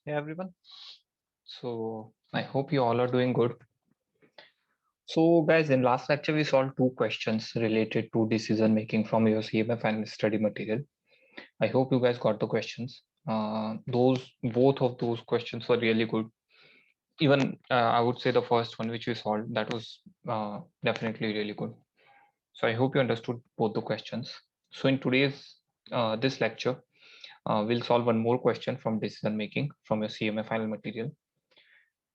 Hey everyone. So I hope you all are doing good. So guys, in last lecture we solved two questions related to decision making from your CMA final study material. I hope you guys got the questions. Those both of those questions were really good. Even I would say the first one which we solved that was definitely really good. So I hope you understood both the questions. So in today's this lecture, we'll solve one more question from decision making from your CMA final material.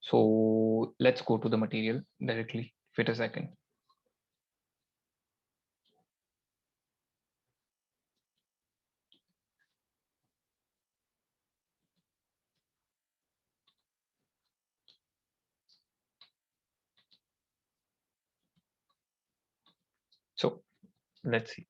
So let's go to the material directly. Wait a second. So let's see.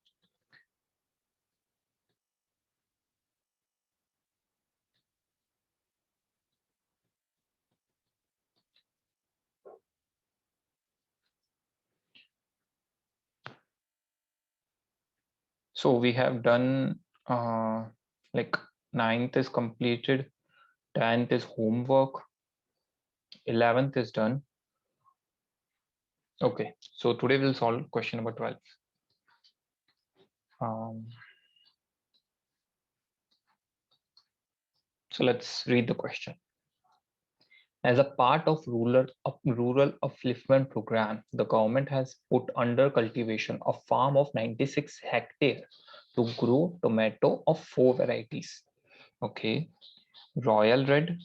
So we have done like ninth is completed, 10th is homework, 11th is done. Okay, so today we'll solve question number 12. Um, so let's read the question. As a part of rural upliftment program, the government has put under cultivation a farm of 96 hectares to grow tomato of four varieties. Okay, royal red,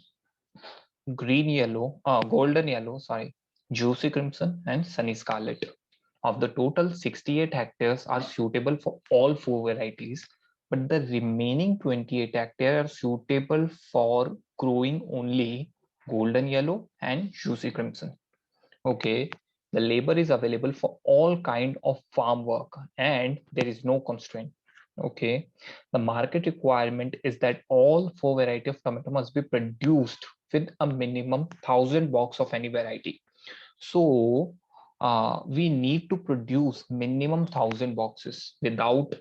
green yellow, golden yellow, sorry, juicy crimson, and sunny scarlet. Of the total, 68 hectares are suitable for all four varieties, but the remaining 28 hectares are suitable for growing only golden yellow and juicy crimson. Okay, the labor is available for all kind of farm work and there is no constraint. Okay, the market requirement is that all four variety of tomato must be produced with a minimum 1,000 box of any variety. So we need to produce minimum 1,000 boxes without,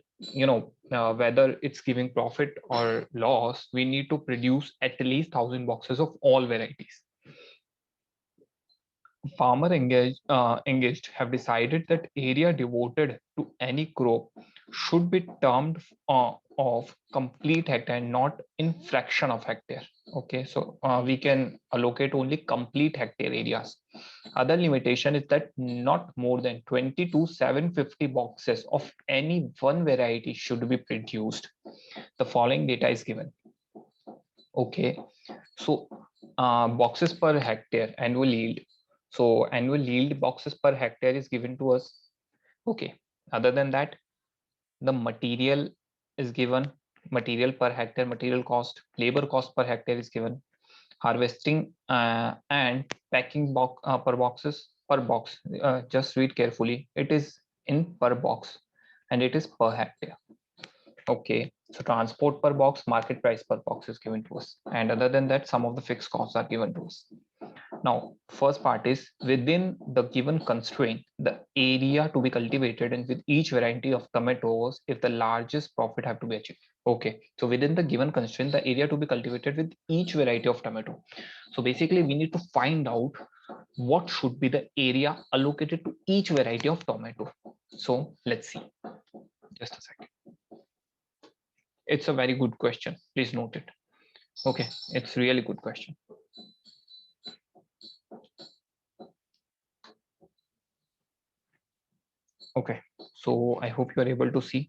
whether it's giving profit or loss, we need to produce at least 1,000 boxes of all varieties. Farmer engaged have decided that area devoted to any crop should be termed of complete hectare and not in fraction of hectare. Okay, so we can allocate only complete hectare areas. Other limitation is that not more than 20 to 750 boxes of any one variety should be produced. The following data is given. Okay, so boxes per hectare annual yield. So annual yield boxes per hectare is given to us. Okay. Other than that, the material is given. Material per hectare, material cost, labor cost per hectare is given. Harvesting and packing box per boxes per box. Just read carefully. It is in per box, and it is per hectare. Okay, so transport per box, market price per box is given to us. And other than that, some of the fixed costs are given to us. Now, first part is within the given constraint, the area to be cultivated and with each variety of tomatoes, if the largest profit have to be achieved. Okay, so within the given constraint, the area to be cultivated with each variety of tomato. So basically, we need to find out what should be the area allocated to each variety of tomato. So let's see. Just a second. It's a very good question. Please note it. Okay, it's really good question. Okay, so I hope you are able to see.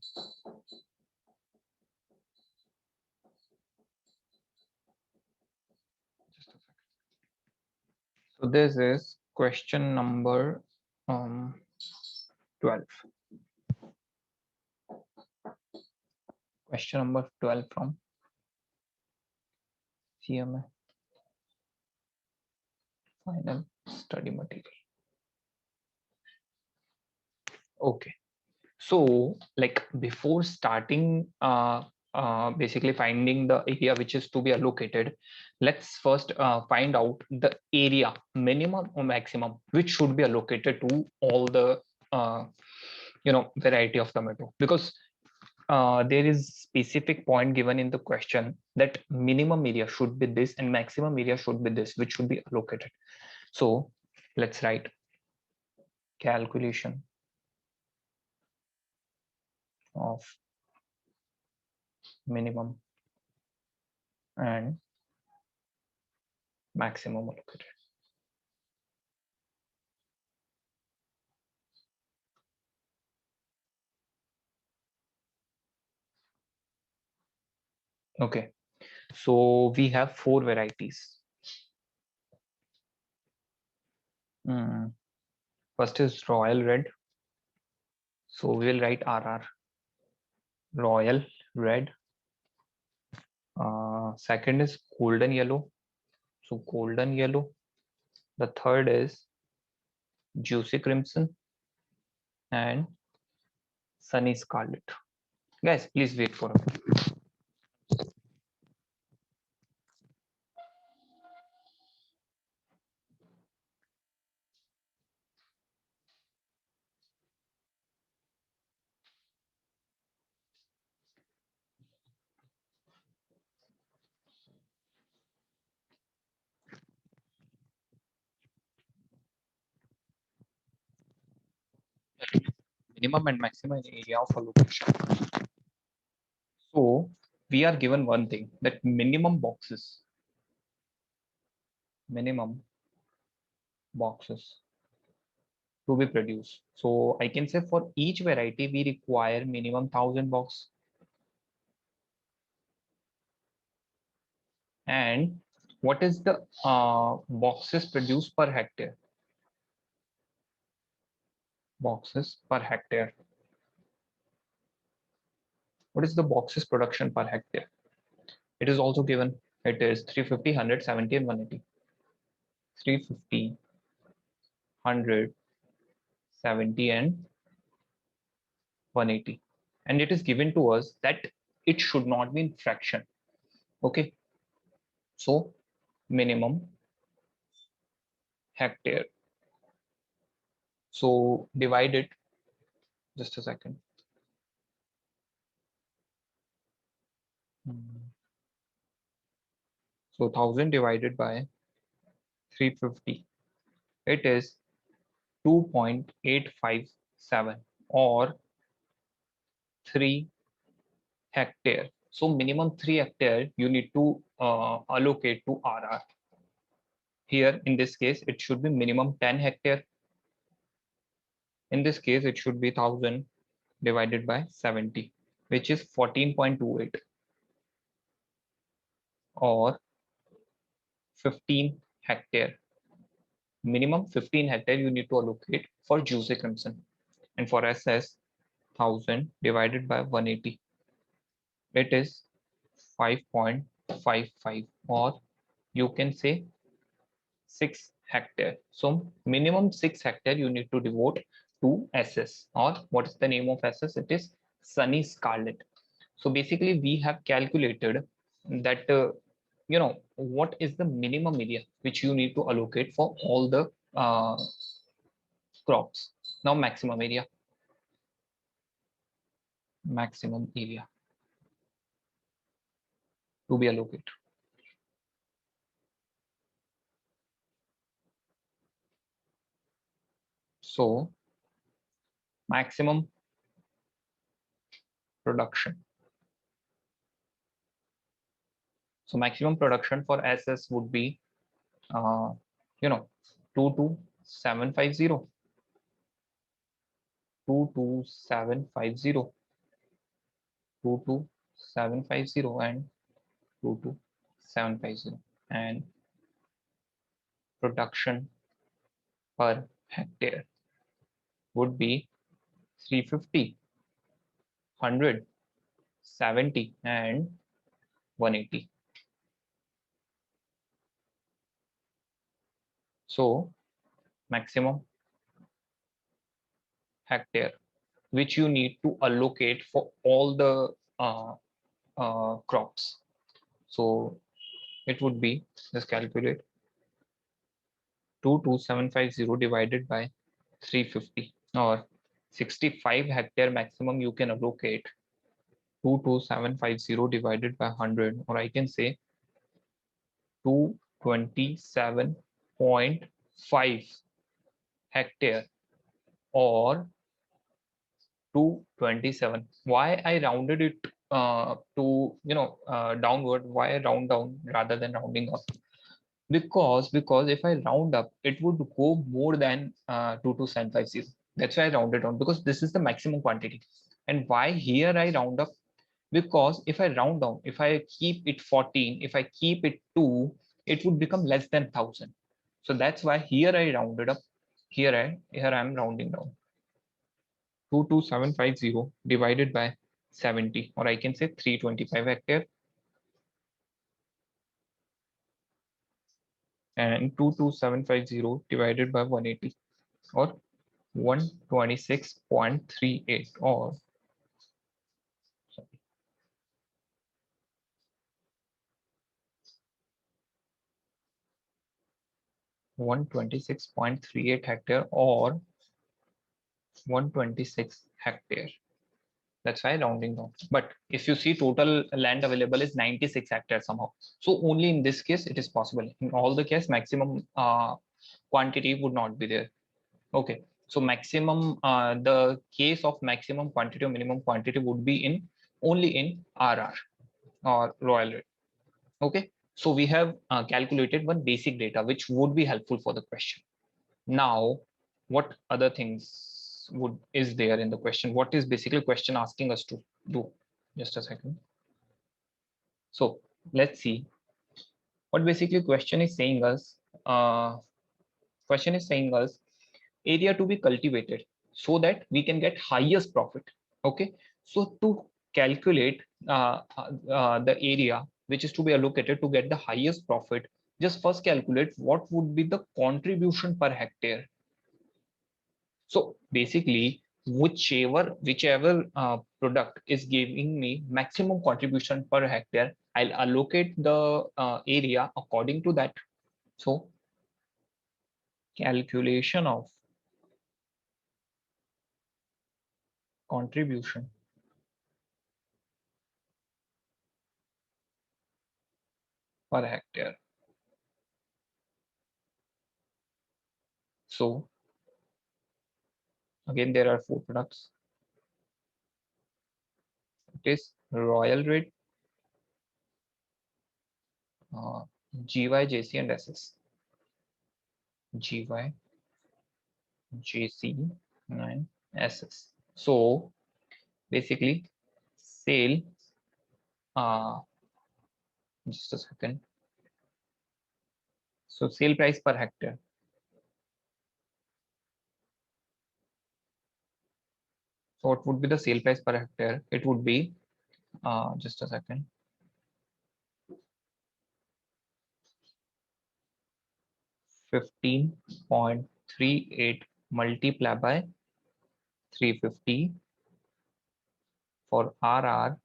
So this is question number 12. Question number 12 from CMA final study material. Okay, so like before starting basically finding the area which is to be allocated, let's first find out the area minimum or maximum which should be allocated to all the variety of tomato, because there is specific point given in the question that minimum area should be this and maximum area should be this, which should be allocated. So let's write calculation of minimum and maximum allocated. Okay, so we have four varieties. First is royal red. So we will write RR, royal red. Second is golden yellow. So golden yellow. The third is juicy crimson and sunny scarlet. Guys, please wait for a minute. Minimum and maximum area of allocation. So we are given one thing, that minimum boxes to be produced. So I can say for each variety we require minimum 1000 box. And what is the boxes produced per hectare? Boxes per hectare. What is the boxes production per hectare? It is also given. It is 350, 100, 70, and 180. 350, 100, 70, and 180. And it is given to us that it should not be in fraction. Okay. So minimum hectare. So divide it. Just a second. So 1000 divided by 350. It is 2.857 or 3 hectare. So minimum 3 hectare you need to allocate to RR. Here in this case it should be minimum 10 hectare. In this case it should be 1000 divided by 70, which is 14.28 or 15 hectare. Minimum 15 hectare you need to allocate for juicy crimson. And for SS, 1000 divided by 180, it is 5.55 or you can say 6 hectare. So minimum 6 hectare you need to devote to SS, or what is the name of SS? It is sunny scarlet. So basically we have calculated that what is the minimum area which you need to allocate for all the crops. Now maximum area to be allocated. So maximum production. So maximum production for SS would be 22750, 22750, 22750 and 22750, and production per hectare would be 350, 100, 70, and 180. So maximum hectare which you need to allocate for all the crops. So it would be, just calculate, 22750 divided by 350 or 65 hectare maximum you can allocate 22750 divided by 100, or I can say 227.5 hectare, or 227. Why I rounded it to downward? Why I round down rather than rounding up? Because if I round up, it would go more than 22750. That's why I rounded down, because this is the maximum quantity. And why here I round up? Because if I round down, if I keep it 14, if I keep it 2, it would become less than 1000. So that's why here I rounded up. Here I am rounding down. 22750 divided by 70, or I can say 325 hectare, and 22750 divided by 180, or 126.38, or 126.38 hectare, or 126 hectare. That's why rounding down. But if you see, total land available is 96 hectares somehow. So only in this case it is possible. In all the case, maximum quantity would not be there. Okay. So maximum, the case of maximum quantity or minimum quantity would be in only in RR, or royal rate. Okay. So we have calculated one basic data which would be helpful for the question. Now, what other things is there in the question? What is basically question asking us to do? Just a second. So let's see what basically question is saying us. Question is saying us area to be cultivated so that we can get highest profit. Okay, so to calculate the area which is to be allocated to get the highest profit, just first calculate what would be the contribution per hectare. So basically, whichever product is giving me maximum contribution per hectare, I'll allocate the area according to that. So calculation of contribution per hectare. So again, there are four products. It is Royal Red, GY, JC, and SS. GY, JC, and SS. So basically, sale. Just a second. So sale price per hectare. So what would be the sale price per hectare? It would be just a second. 15.38 multiplied by 350 for RR.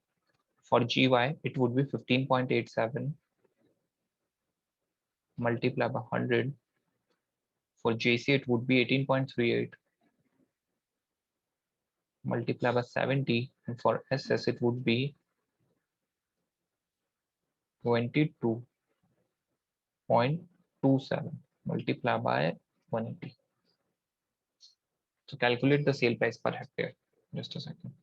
For GY, it would be 15.87 multiplied by 100. For JC, it would be 18.38 multiplied by 70. And for SS, it would be 22.27 multiplied by 180. So calculate the sale price per hectare. Just a second.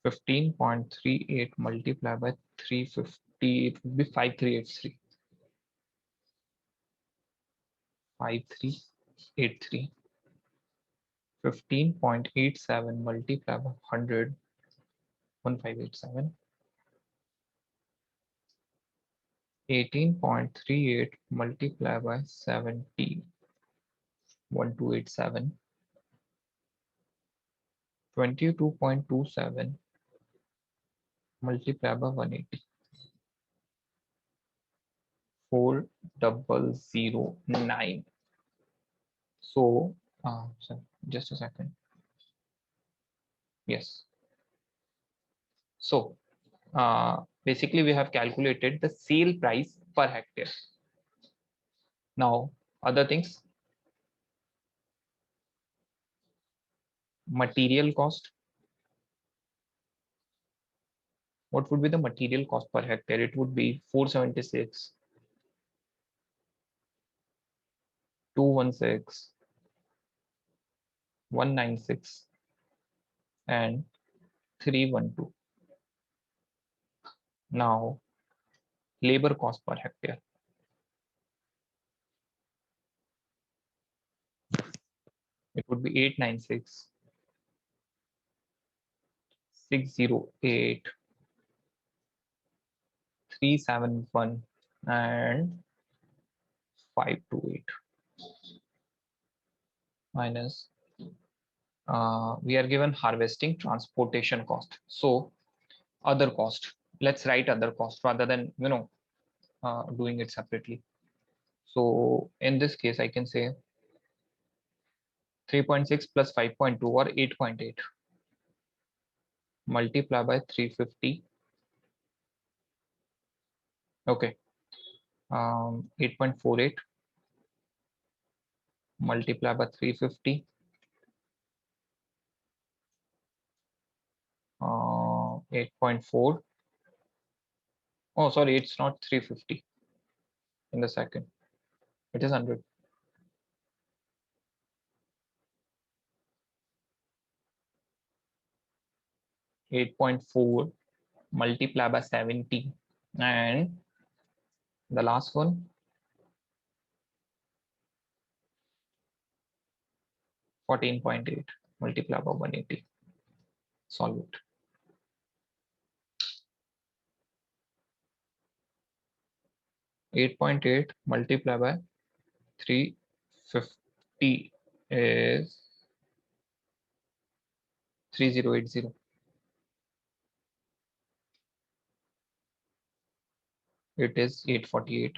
15.38 multiplied by 350, it would be 5383. 5383. 15.87 multiplied by 100, 1587. 18.38 multiplied by 70, 1287. 22.27 multiplied by 180, 4009. So, sorry, just a second. Yes. So, basically, we have calculated the sale price per hectare. Now, other things, material cost, what would be the material cost per hectare? It would be 476, 216, 196, and 312. Now, labor cost per hectare. It would be 896, 608, 371, and 528 minus we are given harvesting transportation cost. So other cost. Let's write other cost rather than doing it separately. So in this case, I can say 3.6 plus 5.2 or 8.8 multiply by 350. Okay, 8.48 multiply by 350. 8.4. Oh, sorry, it's not 350 in the second. It is 100. 8.4 multiply by 70, and the last one 14.8 multiply by 180. Solve it. 8.8 multiply by 350 is 3080. It is 848.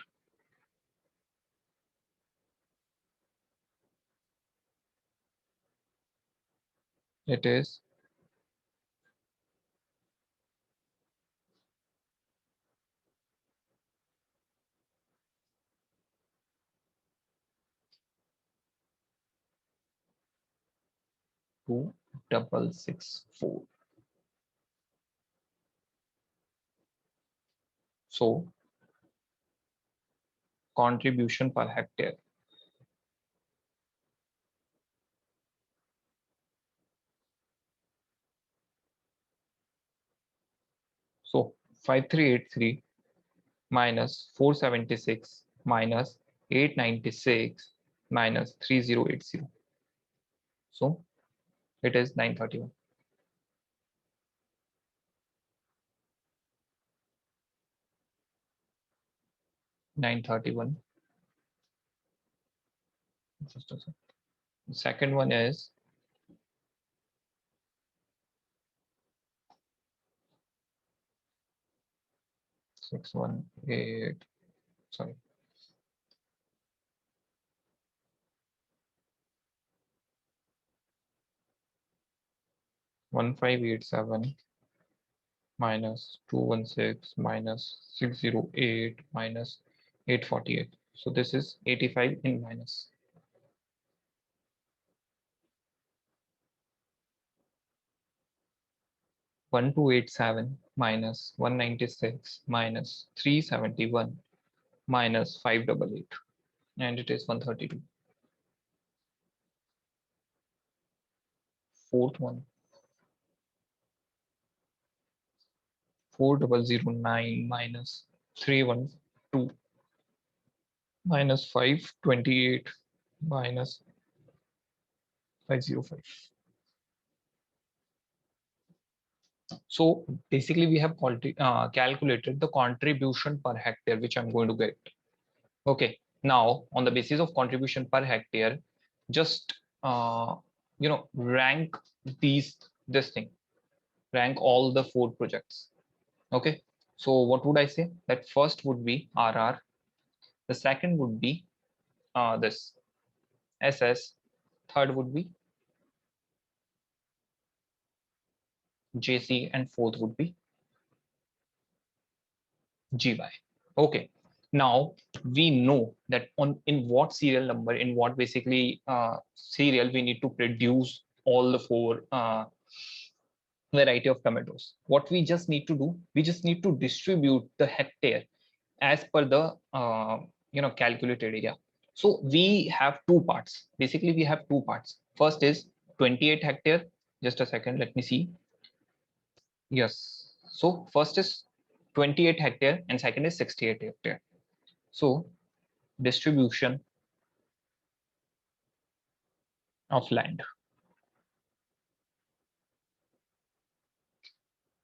It is 2664. So contribution per hectare. So 5383 minus 476 minus 896 minus 3080. So it is 931. 931. Just a second. The second one is 618. Sorry. 1587 minus 216 minus 608 minus 848. So this is 85 in minus. 1287 minus 196 minus 371 minus 588, and it is 132. Fourth one, 4009 minus 312 minus 528 minus 505. So basically we have calculated the contribution per hectare, which I'm going to get. Okay, now on the basis of contribution per hectare, just rank this thing, rank all the 4 projects. Okay, so what would I say? That first would be RR, the second would be this SS, third would be JC, and fourth would be GY. Okay, now we know that in what serial number, in what basically serial we need to produce all the 4 variety of tomatoes. What we just need to do, we just need to distribute the hectare as per the calculated area. So we have two parts. Basically, we have two parts. First is 28 hectare. Just a second, let me see. Yes. So first is 28 hectare and second is 68 hectare. So distribution of land.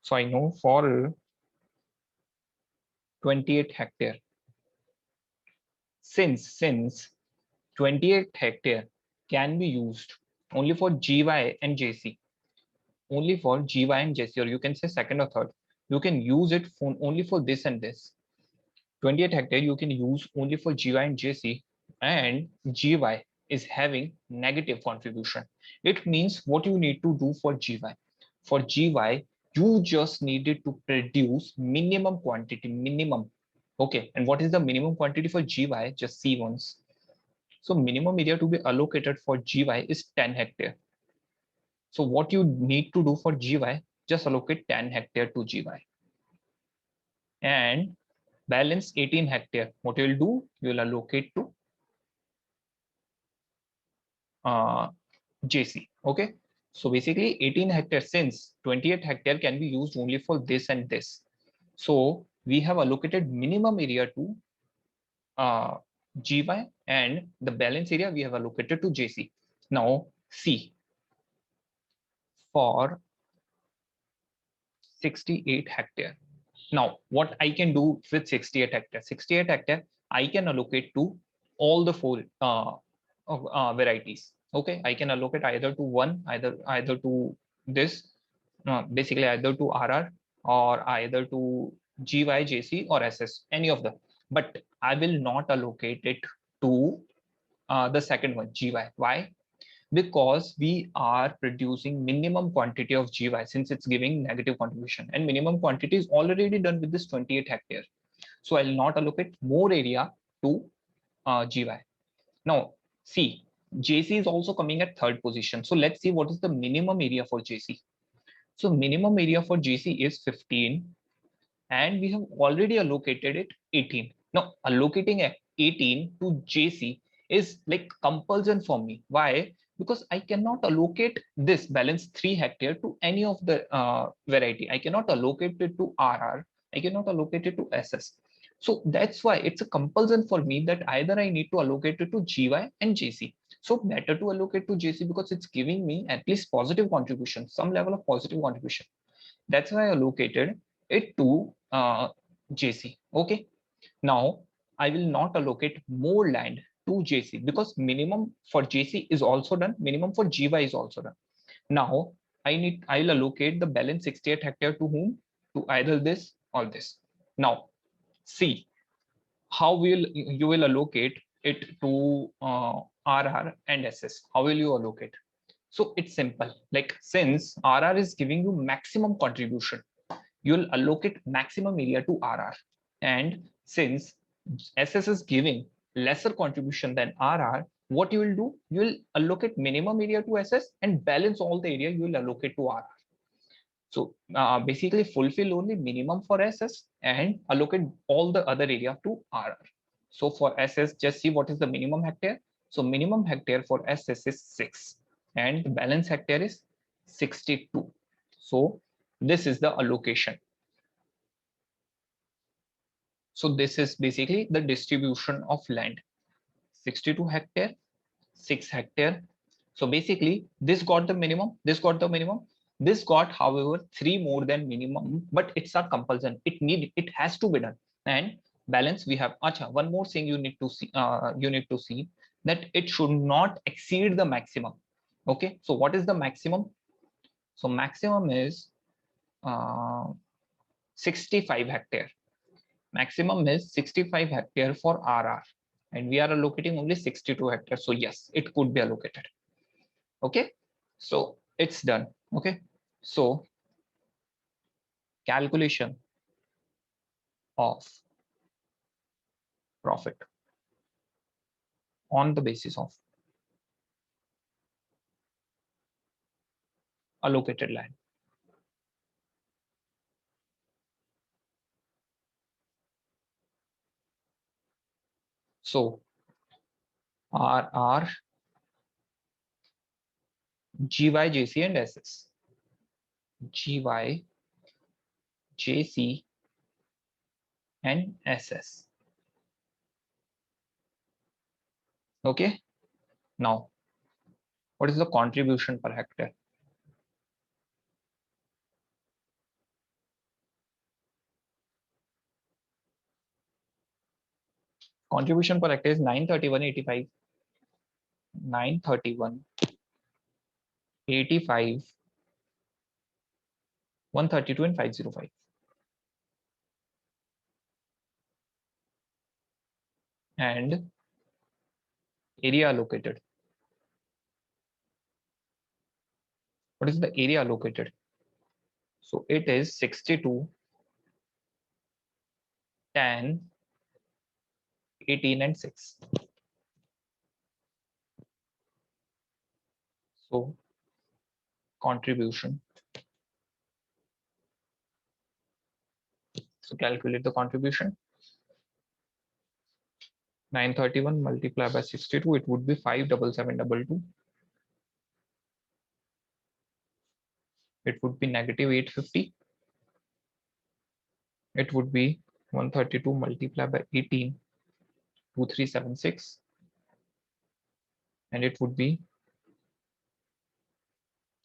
So I know for 28 hectare, since 28 hectare can be used only for GY and JC, only for GY and JC, or you can say second or third. You can use it for only for this and this. 28 hectare you can use only for GY and JC, and GY is having negative contribution. It means what you need to do for GY. For GY, you just needed to produce minimum quantity, minimum. Okay, and what is the minimum quantity for GY? Just see once. So minimum area to be allocated for GY is 10 hectare. So what you need to do for GY, just allocate 10 hectare to GY. And balance 18 hectare, what you will do, you will allocate to JC. Okay. So basically 18 hectare, since 28 hectare can be used only for this and this. So we have allocated minimum area to GY and the balance area we have allocated to JC. Now see, for 68 hectare. Now, what I can do with 68 hectare? 68 hectare, I can allocate to all the four varieties. Okay, I can allocate either to one, either to this, basically either to RR or either to GY, JC or SS, any of them. But I will not allocate it to the second one, GY. Why? Because we are producing minimum quantity of GY since it's giving negative contribution, and minimum quantity is already done with this 28 hectare. So I'll not allocate more area to GY. Now, see, JC is also coming at third position. So let's see what is the minimum area for JC. So minimum area for JC is 15, and we have already allocated it 18. Now, allocating 18 to JC is like compulsion for me. Why? Because I cannot allocate this balance 3 hectare to any of the variety. I cannot allocate it to RR. I cannot allocate it to SS. So that's why it's a compulsion for me that either I need to allocate it to GY and JC. So better to allocate to JC because it's giving me at least positive contribution, some level of positive contribution. That's why I allocated it to JC. Okay. Now I will not allocate more land to JC because minimum for JC is also done. Minimum for GY is also done. Now I'll allocate the balance 68 hectare to whom? To either this or this. Now see how will you will allocate it to RR and SS. How will you allocate? So it's simple. Like since RR is giving you maximum contribution, you'll allocate maximum area to RR. And since SS is giving lesser contribution than RR, what you will do, you will allocate minimum area to SS and balance all the area you will allocate to RR. So basically fulfill only minimum for SS and allocate all the other area to RR. So for SS, just see what is the minimum hectare. So minimum hectare for SS is 6 and the balance hectare is 62. So this is the allocation. So this is basically the distribution of land. 62 hectare, 6 hectare. So basically this got the minimum, this got the minimum, this got however 3 more than minimum, but it's not compulsion. It has to be done. And balance we have. Acha, one more thing you need to see that it should not exceed the maximum. Okay, so what is the maximum? So maximum is 65 hectare. Maximum is 65 hectare for RR, and we are allocating only 62 hectares. So yes, it could be allocated. Okay, so it's done. Okay, so calculation of profit on the basis of allocated land. So R, GY, JC and SS. GY, JC and SS. Okay. Now, what is the contribution per hectare? Contribution per hectare is 931.85, 931.85, 132 and 505. And area allocated. What is the area allocated? So it is 62, 10, 18 and 6. So contribution. So calculate the contribution. 931 multiplied by 62, it would be 57722. It would be negative 850. It would be 132 multiplied by 18, 2376. And it would be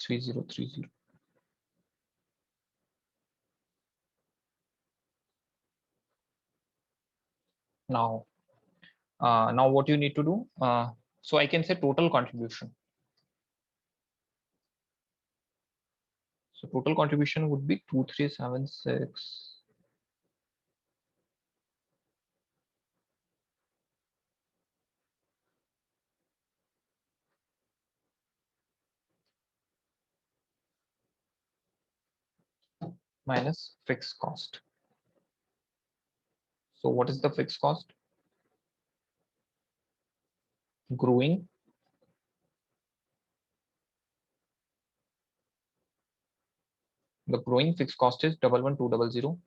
3030. Now, now what you need to do? So I can say total contribution. So total contribution would be 2376 minus fixed cost. So what is the fixed cost? Growing. The growing fixed cost is 11200.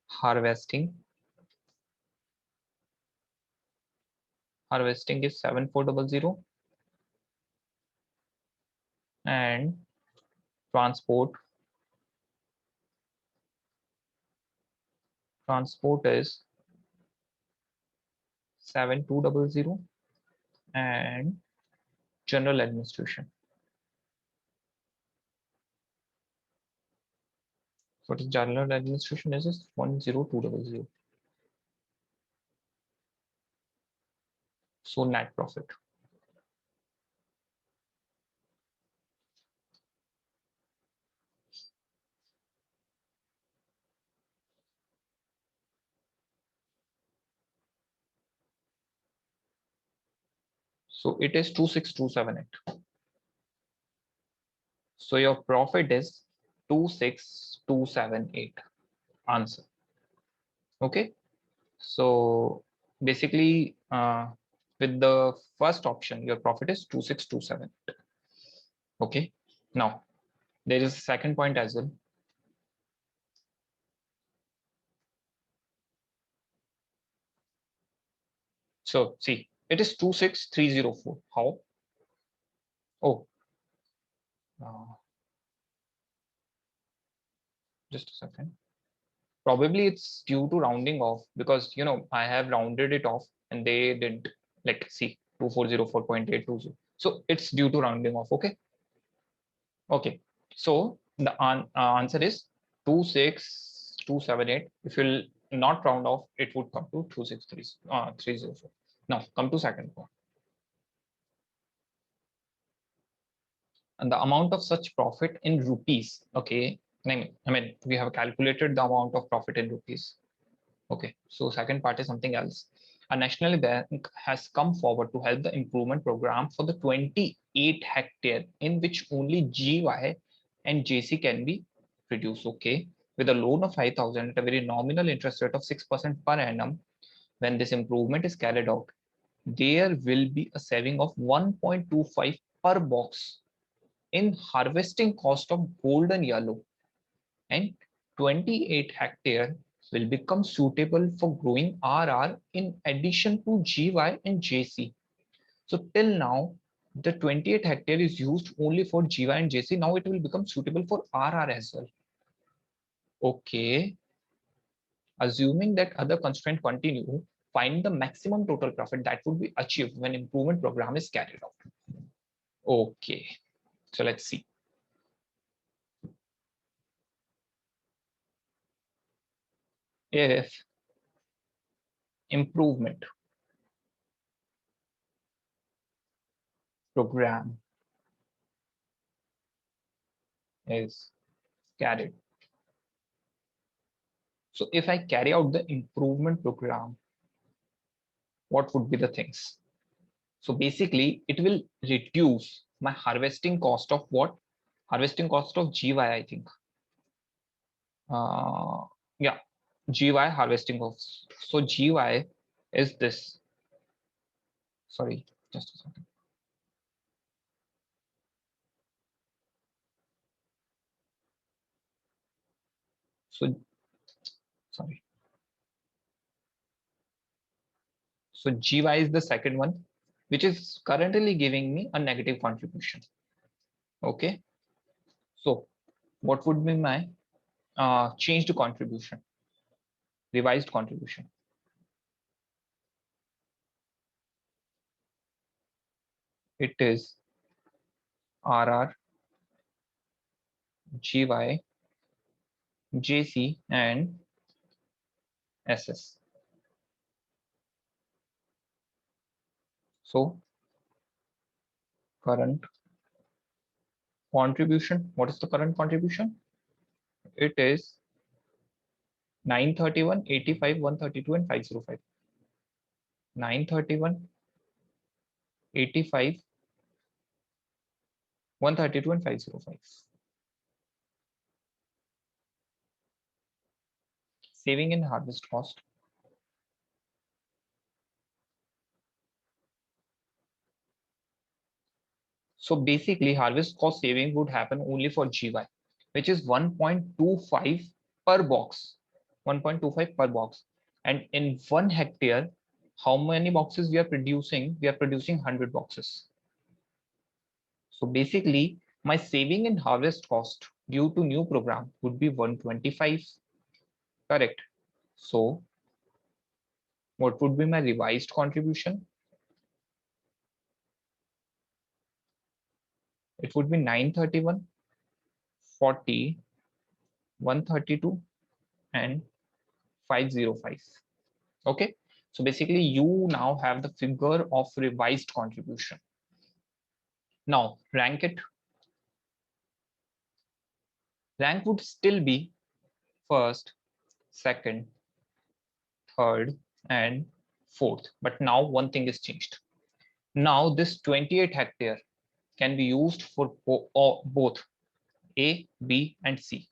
Harvesting. Harvesting is 7400. And transport. Transport is 7200. And general administration. So what is general administration is 10200. So net profit. So it is 26278. So your profit is 26278. Answer. Okay. So basically, with the first option, your profit is 2627. Okay. Now there is a second point as well. So see, it is 26304. How? Oh, uh, just a second. Probably it's due to rounding off, because I have rounded it off and they didn't. Like, see, 2404.820. So it's due to rounding off. Okay. Okay. So the answer is 26278. If you'll not round off, it would come to 304. Now come to second one. And the amount of such profit in rupees. Okay. I mean, we have calculated the amount of profit in rupees. Okay, so second part is something else. A national bank has come forward to help the improvement program for the 28 hectare in which only GY and JC can be produced. Okay, with a loan of 5,000 at a very nominal interest rate of 6% per annum. When this improvement is carried out, there will be a saving of 1.25 per box in harvesting cost of golden yellow and 28 hectare will become suitable for growing RR in addition to GY and JC. So till now, the 28 hectare is used only for GY and JC. Now it will become suitable for RR as well. Okay. Assuming that other constraint continue, find the maximum total profit that would be achieved when improvement program is carried out. Okay. So let's see. If improvement program is carried. So if I carry out the improvement program, what would be the things? So basically, it will reduce my harvesting cost of what? Harvesting cost of GY, I think. Yeah, GY harvesting cost. So GY is this. Sorry, just a second. So sorry. So GY is the second one, which is currently giving me a negative contribution. Okay. So what would be my changed contribution, revised contribution? It is RR, GY, JC, and SS. So current contribution, what is the current contribution? It is 931, 85, 132, and 505. 931, 85, 132, and 505. Saving in harvest cost. So basically, harvest cost saving would happen only for GY, which is 1.25 per box. 1.25 per box. And in 1 hectare, how many boxes we are producing? We are producing 100 boxes. So basically, my saving in harvest cost due to new program would be 125. Correct. So what would be my revised contribution? It would be 931, 40, 132, and 505. Okay. So basically, you now have the figure of revised contribution. Now rank it. Rank would still be first, second, third, and fourth. But now one thing is changed. Now this 28 hectare can be used for both A, B, and C.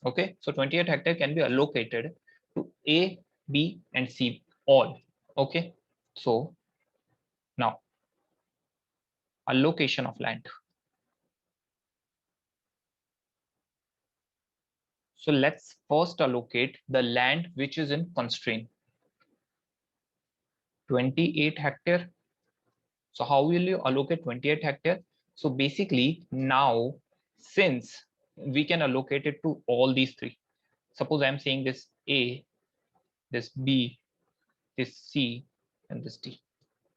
Okay, so 28 hectare can be allocated to A, B, and C all. Okay, so now allocation of land. So let's first allocate the land which is in constraint. 28 hectare. So how will you allocate 28 hectare? So basically now, since we can allocate it to all these three, suppose I'm saying this A, this B, this C, and this D.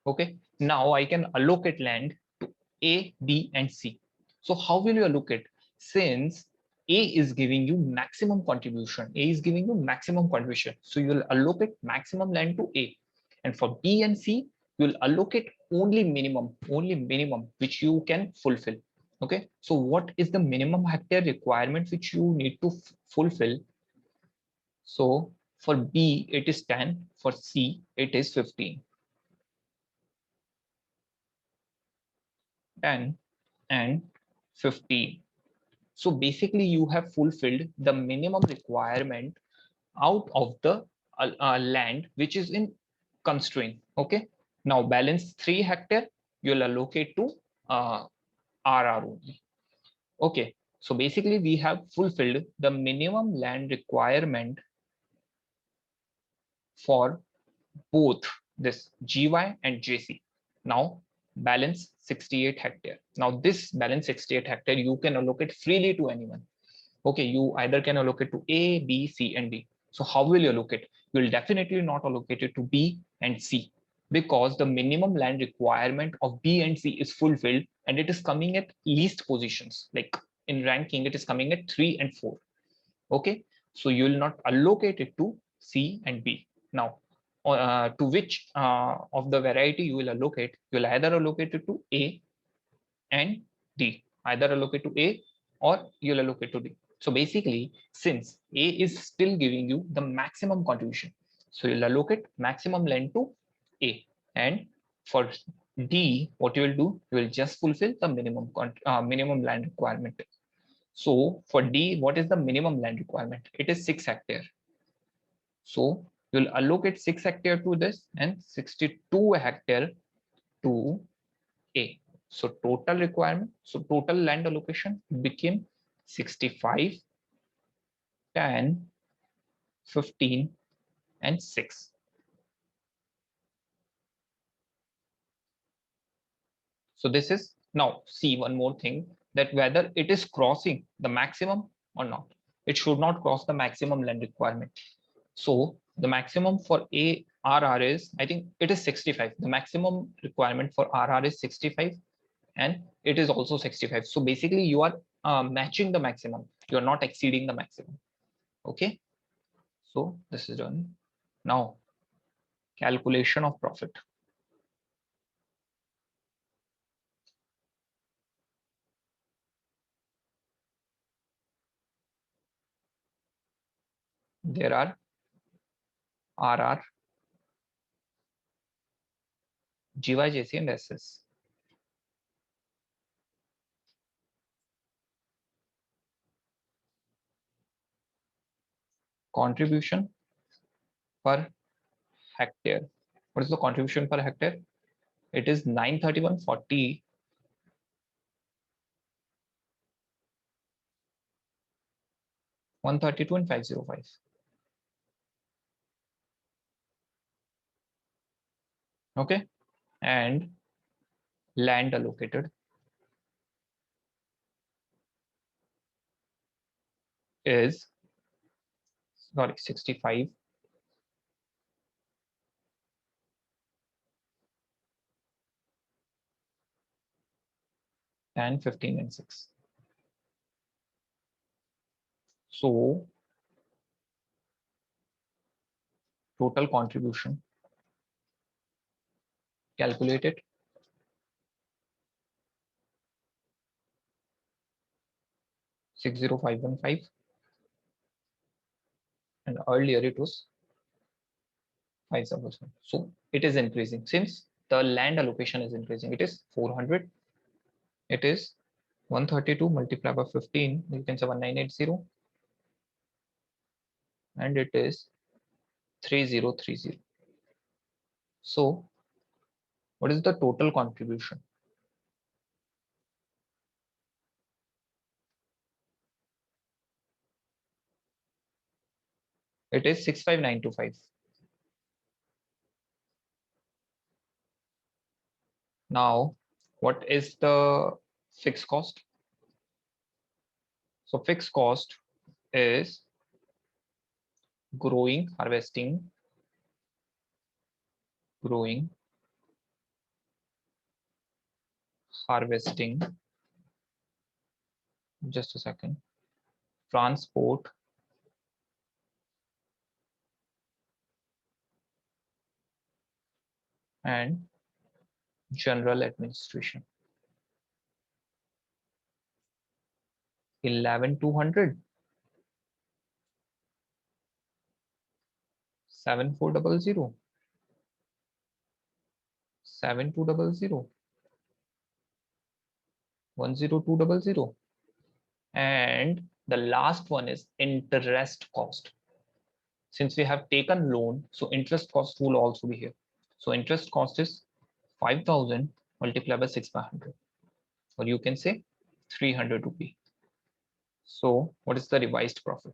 Okay, now I can allocate land to A, B, and C. So how will you allocate? Since A is giving you maximum contribution, A is giving you maximum contribution, so you will allocate maximum land to A. And for B and C, you will allocate only minimum, which you can fulfill. Okay, so what is the minimum hectare requirement which you need to fulfill? So for B, it is 10, for C, it is 15. 10 and 15. So basically, you have fulfilled the minimum requirement out of the land which is in constraint. Okay. Now balance 3 hectare you'll allocate to RR only. Okay. So basically we have fulfilled the minimum land requirement for both this GY and JC. Now balance 68 hectare. Now this balance 68 hectare you can allocate freely to anyone. Okay, you either can allocate to A, B, C, and D. So how will you allocate? You will definitely not allocate it to B and C because the minimum land requirement of B and C is fulfilled and it is coming at least positions. Like in ranking, it is coming at 3 and 4. Okay, so you will not allocate it to C and B. Now, to which of the variety you will allocate? You will either allocate it to A and D. Either allocate to A or you'll allocate to D. So basically, since A is still giving you the maximum contribution, so you'll allocate maximum land to A. And for D, what you will do, you will just fulfill the minimum land requirement. So for D, what is the minimum land requirement? It is 6 hectare. So you'll allocate 6 hectare to this and 62 hectare to A. So total requirement, so total land allocation became 65, 10, 15, and 6. So this is now see one more thing that whether it is crossing the maximum or not. It should not cross the maximum land requirement. So the maximum for ARR is, I think it is 65. The maximum requirement for RR is 65 and it is also 65. So basically you are matching the maximum. You are not exceeding the maximum. Okay. So this is done. Now calculation of profit. There are RR, GY, JC and SS. Contribution per hectare. What is the contribution per hectare? It is 931.40, 132 and 505. Okay. And land allocated is, sorry, 65, and 15 and 6. So total contribution calculated 60515 and earlier it was 5,000. So it is increasing since the land allocation is increasing. It is 400. It is 132 multiplied by 15. You can say 1980, and it is 3030. So what is the total contribution? It is 65925. Now, what is the fixed cost? So fixed cost is growing, growing, harvesting, just a second, transport, and general administration. 11,200, 7,400, 7,200, 1,0200, and the last one is interest cost. Since we have taken loan, so interest cost will also be here. So interest cost is 5,000 multiplied by 6 by 100, or you can say 300 rupee. So what is the revised profit?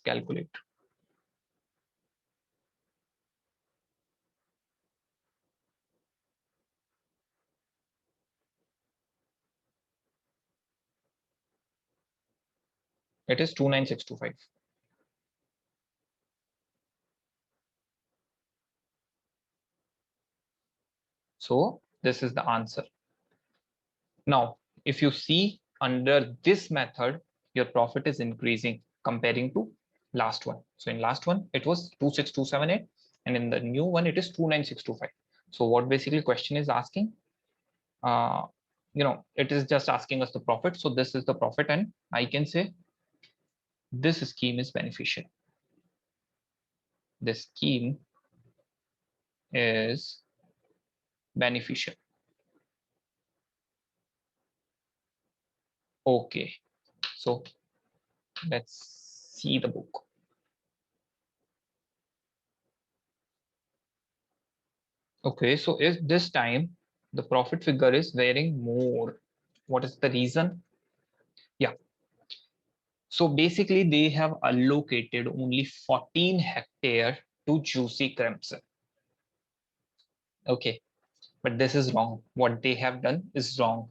Calculate. It is 29625. So this is the answer. Now, if you see under this method, your profit is increasing comparing to last one. So in last one, it was 26278, and in the new one, it is 29625. So what basically question is asking, uh, it is just asking us the profit. So this is the profit, and I can say this scheme is beneficial. This scheme is beneficial. Okay, so let's see the book. Okay, so if this time the profit figure is varying more, what is the reason? Yeah, so basically they have allocated only 14 hectare to Juicy Crimson. Okay, but this is wrong. What they have done is wrong.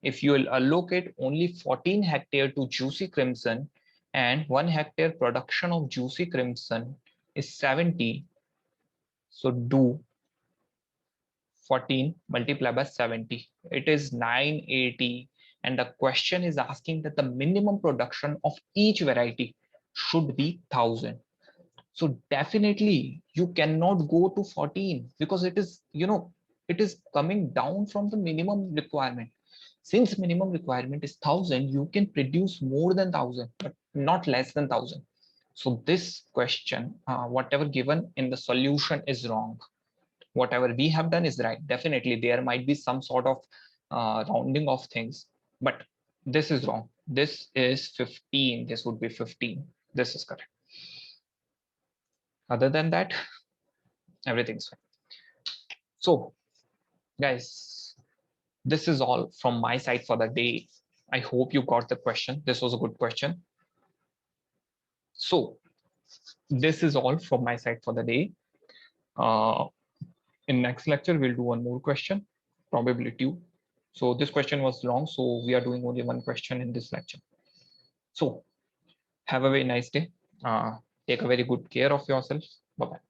If you will allocate only 14 hectare to Juicy Crimson and 1 hectare production of Juicy Crimson is 70, so do 14 multiplied by 70, it is 980. And the question is asking that the minimum production of each variety should be 1000. So definitely you cannot go to 14 because it is, it is coming down from the minimum requirement. Since minimum requirement is 1000, you can produce more than 1000, but not less than 1000. So this question, whatever given in the solution is wrong. Whatever we have done is right. Definitely there might be some sort of rounding of things, but this is wrong. This is 15. This would be 15. This is correct. Other than that, everything's fine. So guys, this is all from my side for the day. I hope you got the question. This was a good question. So this is all from my side for the day. In next lecture, we'll do one more question, probably two. So this question was long, so we are doing only one question in this lecture. So have a very nice day. Take a very good care of yourself. Bye bye.